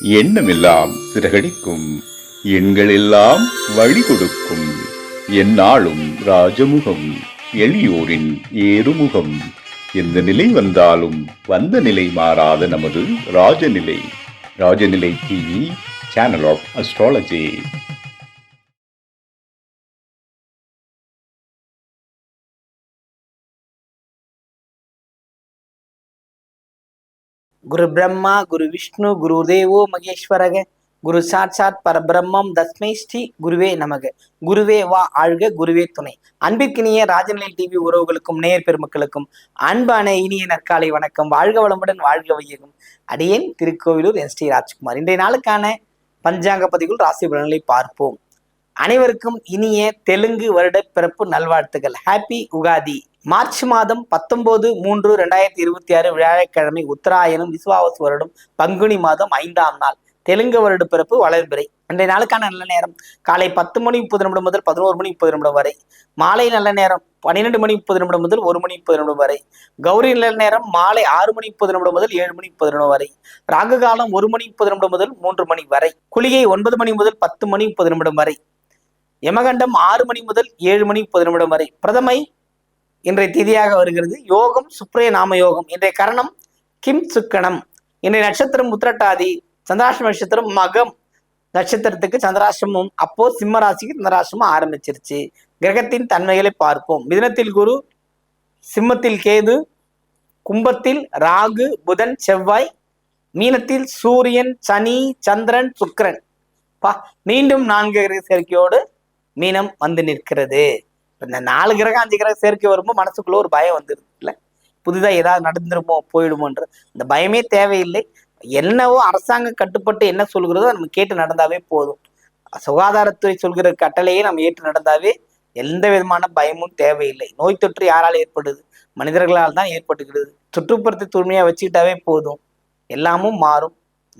எண்ணமெல்லாம் சிறகடிக்கும், எண்களெல்லாம் வழி கொடுக்கும், எந்நாளும் ராஜமுகம், எளியோரின் ஏறுமுகம். எந்த நிலை வந்தாலும் வந்த நிலை மாறாத நமது Rajanilai. Rajanilai TV, channel of astrology. குரு பிரம்மா குரு விஷ்ணு குரு தேவோ மகேஸ்வரக குரு சாட்சாத் பரபிரம்மம் தஸ்மை ஸ்ரீ குருவே நமக. குருவே வா ஆழ்க, குருவே துணை. அன்பிற்கினிய ராஜநிலை டிவி உறவுகளுக்கும் நேயர் பெருமக்களுக்கும் அன்பான இனிய நற்காலை வணக்கம். வாழ்க வளமுடன், வாழ்க வையகம். அடியேன் திருக்கோவிலூர் என் ஸ்ரீ ராஜ்குமார். இன்றைய நாளுக்கான பஞ்சாங்க பதிவுகள், ராசி பலன்களை பார்ப்போம். அனைவருக்கும் இனிய தெலுங்கு வருட பிறப்பு நல்வாழ்த்துக்கள். ஹாப்பி உகாதி. மார்ச் மாதம் 19/3/2026 வியாழக்கிழமை, உத்தராயணம், விசுவாவசு வருடம், பங்குனி மாதம் 5ஆம் நாள், தெலுங்கு வருட பிறப்பு வளர்பிறை. இன்றைய நாளுக்கான நல்ல நேரம் காலை 10:30 முதல் 11:30 வரை, மாலை நல்ல நேரம் 12:30 முதல் 1:30 வரை, கௌரி நல்ல நேரம் மாலை 6:30 முதல் 7:30 வரை, ராகு காலம் 1:30 முதல் 3 மணி வரை, குளிகை 9 மணி முதல் 10:30 வரை, யமகண்டம் 6 மணி முதல் 7:30 வரை. பிரதமை இன்றைய திதியாக வருகிறது. யோகம் சுப்ரய நாம யோகம். இன்றைய கரணம் கிம் சுக்கணம். இன்றைய நட்சத்திரம் உத்திரட்டாதி. சந்திராஷ்டம நட்சத்திரம் மகம் நட்சத்திரத்துக்கு சந்திராஷ்டமம். அப்போ சிம்ம ராசிக்கு சந்திராஷ்டமம் ஆரம்பிச்சிருச்சு. கிரகத்தின் தன்மைகளை பார்ப்போம். மிதுனத்தில் குரு, சிம்மத்தில் கேது, கும்பத்தில் ராகு புதன் செவ்வாய், மீனத்தில் சூரியன் சனி சந்திரன் சுக்கிரன். மீண்டும் 4 கிரக சேர்க்கையோடு மீனம் வந்து நிற்கிறது. இந்த 4 கிரகம் 5 கிரக சேர்க்கை வரும்போது மனசுக்குள்ள ஒரு பயம் வந்துருது இல்லை? புதிதாக ஏதாவது நடந்துருமோ போயிடுமோன்ற இந்த பயமே தேவையில்லை. என்னவோ அரசாங்கம் கட்டுப்பட்டு என்ன சொல்கிறதோ நம்ம கேட்டு நடந்தாவே போதும். சுகாதாரத்துறை சொல்கிற கட்டளையே நம்ம ஏற்று நடந்தாவே எந்த விதமான பயமும் தேவையில்லை. நோய் தொற்று யாரால் ஏற்படுது? மனிதர்களால் தான் ஏற்பட்டுக்கிறது. சுற்றுப்புறத்தை தூய்மையாக வச்சுக்கிட்டாவே போதும். எல்லாமும் மாறும்,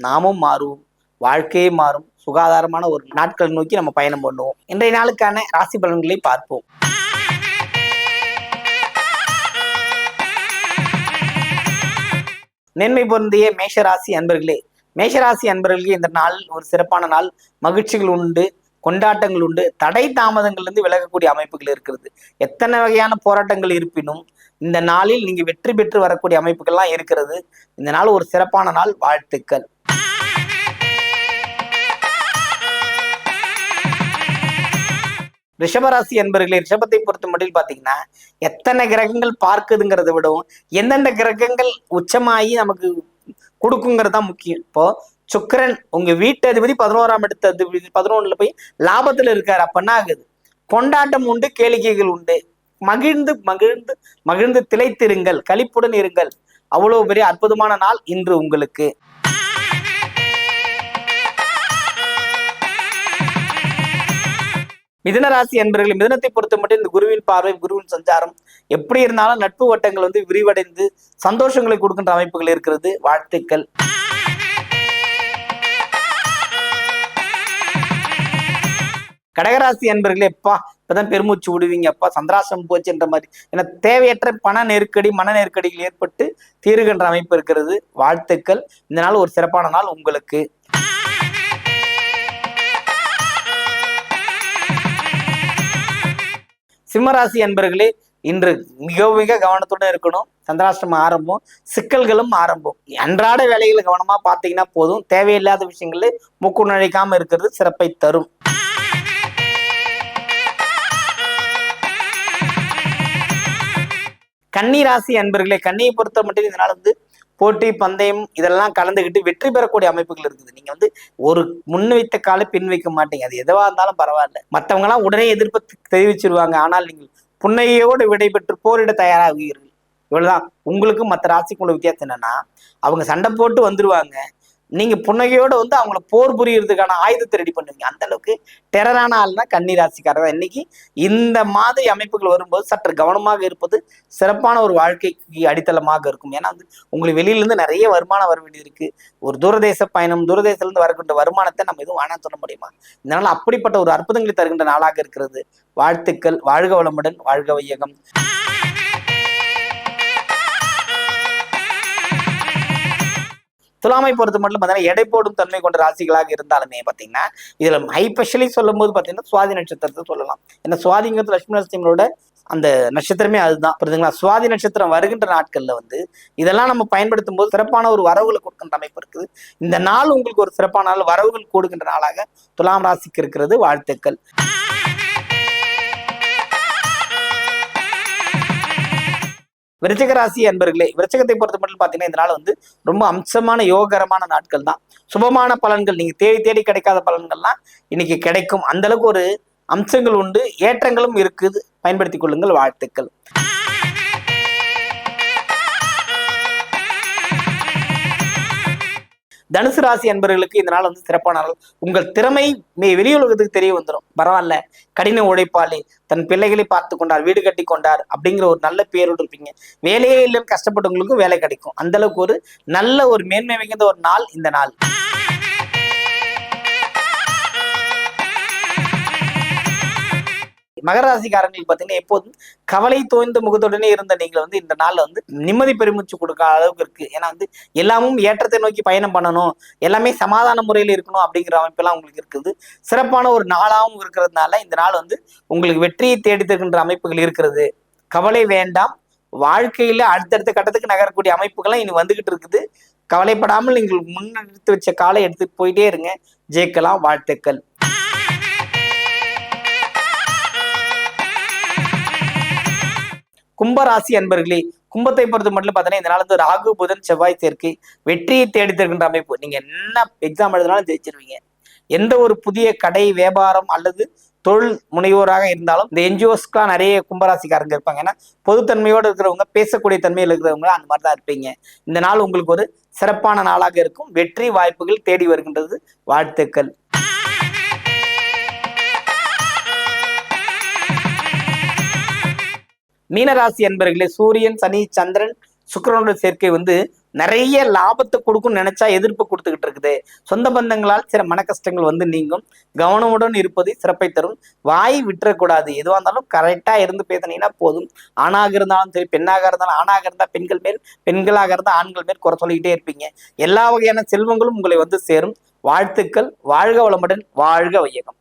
நாமும் மாறுவோம், வாழ்க்கையே மாறும். சுகாதாரமான ஒரு நாட்களை நோக்கி நம்ம பயணம் பண்ணுவோம். இன்றைய நாளுக்கான ராசி பலன்களை பார்ப்போம். மேன்மை பொருந்திய மேஷராசி அன்பர்களே, மேஷராசி அன்பர்களுக்கு இந்த நாள் ஒரு சிறப்பான நாள். மகிழ்ச்சிகள் உண்டு, கொண்டாட்டங்கள் உண்டு, தடை தாமதங்கள்ல இருந்து விலகக்கூடிய அமைப்புகள் இருக்கிறது. எத்தனை வகையான போராட்டங்கள் இருப்பினும் இந்த நாளில் நீங்க வெற்றி பெற்று வரக்கூடிய அமைப்புகள்லாம் இருக்கிறது. இந்த நாள் ஒரு சிறப்பான நாள். வாழ்த்துக்கள். ரிஷபராசி என்பர்களே, ரிஷபத்தை பொறுத்த மட்டும் பாத்தீங்கன்னா எத்தனை கிரகங்கள் பார்க்குதுங்கிறத விடவும் எந்தெந்த கிரகங்கள் உச்சமாகி நமக்கு கொடுக்குங்கிறது தான் முக்கியம். இப்போ சுக்கிரன் உங்க வீட்டு அதிபதி 11ஆம் இடத்து அதிபதி 11ல போய் லாபத்துல இருக்காரு. அப்ப என்ன ஆகுது? கொண்டாட்டம் உண்டு, கேளிக்கைகள் உண்டு. மகிழ்ந்து மகிழ்ந்து மகிழ்ந்து திளைத்திருங்கள், களிப்புடன் இருங்கள். அவ்வளவு பெரிய அற்புதமான நாள் இன்று உங்களுக்கு. மிதுனராசி என்பவர்கள், மிதுனத்தை பொறுத்த மட்டும் இந்த குருவின் பார்வை, குருவின் சஞ்சாரம் எப்படி இருந்தாலும் நட்பு வட்டங்கள் விரிவடைந்து சந்தோஷங்களை கொடுக்கின்ற அமைப்புகள் இருக்கிறது. வாழ்த்துக்கள். கடகராசி என்பர்களே, இப்பதான் பெருமூச்சு விடுவீங்க. சந்திராசம் போச்சு என்ற மாதிரி என தேவையற்ற பண நெருக்கடி, மன நெருக்கடிகள் ஏற்பட்டு தீருகின்ற அமைப்பு இருக்கிறது. வாழ்த்துக்கள். இந்த நாள் ஒரு சிறப்பான நாள் உங்களுக்கு. சிம்மராசி அன்பர்களே, இன்று மிக மிக கவனத்துடன் இருக்கணும். சந்திராஷ்டமம் ஆரம்பம், சிக்கல்களும் ஆரம்பம். அன்றாட வேலைகளை கவனமா பார்த்தீங்கன்னா போதும். தேவையில்லாத விஷயங்கள்ல மூக்கு நுழைக்காம இருக்கிறது சிறப்பை தரும். கன்னி ராசி அன்பர்களே, கன்னியை பொறுத்த மட்டும் இதனால போட்டி பந்தயம் இதெல்லாம் கலந்துக்கிட்டு வெற்றி பெறக்கூடிய அமைப்புகள் இருக்குது. நீங்க ஒரு முன் வைத்த காலை பின் வைக்க மாட்டீங்க. அது எதுவா இருந்தாலும் பரவாயில்ல. மற்றவங்க எல்லாம் உடனே எதிர்ப்பு தெரிவிச்சிருவாங்க. ஆனால் நீங்கள் புன்னையோடு விடைபெற்று போரிட தயாராகுவீர்கள். இவ்வளவுதான். உங்களுக்கும் மற்ற ராசிக்குள்ள வித்தியாசம் என்னன்னா, அவங்க சண்டை போட்டு வந்துருவாங்க. நீங்க புன்னகையோட அவங்கள போர் புரியறதுக்கான ஆயுதத்தை ரெடி பண்ணுவீங்க. அந்த அளவுக்கு டெரரான ஆள்னா கன்னி ராசிக்காரர். இன்னைக்கு இந்த மாதிரி அமைப்புகள் வரும்போது சற்று கவனமாக இருப்பது சிறப்பான ஒரு வாழ்க்கைக்கு அடித்தளமாக இருக்கும். ஏன்னா உங்களுக்கு வெளியில இருந்து நிறைய வருமானம் வர வேண்டியது இருக்கு. ஒரு தூரதேச பயணம், தூரதேசத்துல இருந்து வரக்கூடிய வருமானத்தை நம்ம எதுவும் வேணாம்னு சொல்ல முடியுமா? இதனால அப்படிப்பட்ட ஒரு அற்புதங்களை தருகின்ற நாளாக இருக்கிறது. வாழ்த்துக்கள். வாழ்க வளமுடன், வாழ்க வையகம். துலாமை பொறுத்த மட்டும் பார்த்தீங்கன்னா எடை போடும் தன்மை கொண்ட ராசிகளாக இருந்தாலுமே பார்த்தீங்கன்னா இதுல ஹைபெஷலி சொல்லும் போது பார்த்தீங்கன்னா சுவாதி நட்சத்திரத்தை சொல்லலாம். ஏன்னா சுவாதிங்கிறது லட்சுமி நரசிம்மரோட அந்த நட்சத்திரமே அதுதான், புரியுதுங்களா? சுவாதி நட்சத்திரம் வருகின்ற நாட்கள்ல வந்து இதெல்லாம் நம்ம பயன்படுத்தும் போது சிறப்பான ஒரு வரவுகளை கொடுக்கின்ற அமைப்பு இருக்குது. இந்த நாள் உங்களுக்கு ஒரு சிறப்பான நாள், வரவுகள் கூடுகின்ற நாளாக துலாம் ராசிக்கு இருக்கிறது. வாழ்த்துக்கள். விருச்சிக ராசி அன்பர்களே, விருச்சிகத்தை பொறுத்த மட்டும் பார்த்தீங்கன்னா இந்த நாள் வந்து ரொம்ப அம்சமான யோகரமான நாட்கள் தான். சுபமான பலன்கள், நீங்க தேடி தேடி கிடைக்காத பலன்கள்லாம் இன்னைக்கு கிடைக்கும். அந்த அளவுக்கு ஒரு அம்சங்கள் உண்டு, ஏற்றங்களும் இருக்குது. பயன்படுத்திக் கொள்ளுங்கள். வாழ்த்துக்கள். தனுசு ராசி அன்பர்களுக்கு இந்த நாள் வந்து சிறப்பான நாள். உங்கள் திறமை வெளியுலகத்துக்கு தெரிய வந்துடும். பரவாயில்ல, கடின உழைப்பாளி, தன் பிள்ளைகளை பார்த்து கொண்டார், வீடு கட்டி கொண்டார் அப்படிங்கிற ஒரு நல்ல பேரோடு இருப்பீங்க. வேலையே இல்லைன்னு கஷ்டப்பட்டவங்களுக்கும் வேலை கிடைக்கும். அந்த அளவுக்கு ஒரு நல்ல ஒரு மேன்மை மிகுந்த ஒரு நாள் இந்த நாள். மகர ராசிக்காரங்களுக்கு பார்த்தீங்கன்னா எப்போதும் கவலை தோய்ந்த முகத்துடனே இருந்த நீங்கள் வந்து இந்த நாள்ல வந்து நிம்மதி பெருமூச்சு கொடுக்க அளவுக்கு இருக்கு. ஏன்னா வந்து எல்லாமும் ஏற்றத்தை நோக்கி பயணம் பண்ணணும், எல்லாமே சமாதான முறையில் இருக்கணும் அப்படிங்கிற அமைப்பெல்லாம் உங்களுக்கு இருக்குது. சிறப்பான ஒரு நாளாகவும் இருக்கிறதுனால இந்த நாள் வந்து உங்களுக்கு வெற்றியை தேடி தருகின்ற அமைப்புகள் இருக்கிறது. கவலை வேண்டாம். வாழ்க்கையில அடுத்தடுத்த கட்டத்துக்கு நகரக்கூடிய அமைப்புகள்லாம் இனி வந்துகிட்டு இருக்குது. கவலைப்படாமல் நீங்கள் முன்னெடுத்து வச்ச காலை எடுத்துட்டு போயிட்டே இருங்க, ஜெயிக்கலாம். வாழ்த்துக்கள். கும்பராசி அன்பர்களே, கும்பத்தை பொறுத்த மட்டும் பார்த்தீங்கன்னா இந்த நாள் வந்து ராகு புதன் செவ்வாய் சேர்க்கை வெற்றியை தேடி தருகின்ற அமைப்பு. நீங்க என்ன எக்ஸாம் எழுதினாலும் ஜெயிச்சிருவீங்க. எந்த ஒரு புதிய கடை வியாபாரம் அல்லது தொழில் முனைவோராக இருந்தாலும் இந்த என்ஜிஓஸ்க்குலாம் நிறைய கும்பராசிக்காரங்க இருப்பாங்க. ஏன்னா பொதுத்தன்மையோடு இருக்கிறவங்க, பேசக்கூடிய தன்மையில் இருக்கிறவங்க அந்த மாதிரி தான் இருப்பீங்க. இந்த நாள் உங்களுக்கு ஒரு சிறப்பான நாளாக இருக்கும். வெற்றி வாய்ப்புகள் தேடி வருகின்றது. வாழ்த்துக்கள். மீனராசி அன்பர்களே, சூரியன் சனி சந்திரன் சுக்கிரனோட சேர்க்கை வந்து நிறைய லாபத்தை கொடுக்கும் நினைச்சா எதிர்ப்பு கொடுத்துக்கிட்டு இருக்குது. சொந்த பந்தங்களால் சில மன கஷ்டங்கள் வந்து நீங்கும். கவனமுடன் இருப்பது சிறப்பை தரும். வாய் விட்டுறக்கூடாது. எதுவாக இருந்தாலும் கரெக்டா இருந்து பேசினீங்கன்னா போதும். ஆணாக இருந்தாலும் சரி, பெண்ணாக இருந்தாலும், ஆணாக இருந்தால் பெண்கள் மேல், பெண்களாக இருந்தால் ஆண்கள் மேல் குறை சொல்லிக்கிட்டே இருப்பீங்க. எல்லா வகையான செல்வங்களும் உங்களை வந்து சேரும். வாழ்த்துக்கள். வாழ்க வளமுடன், வாழ்க வையகம்.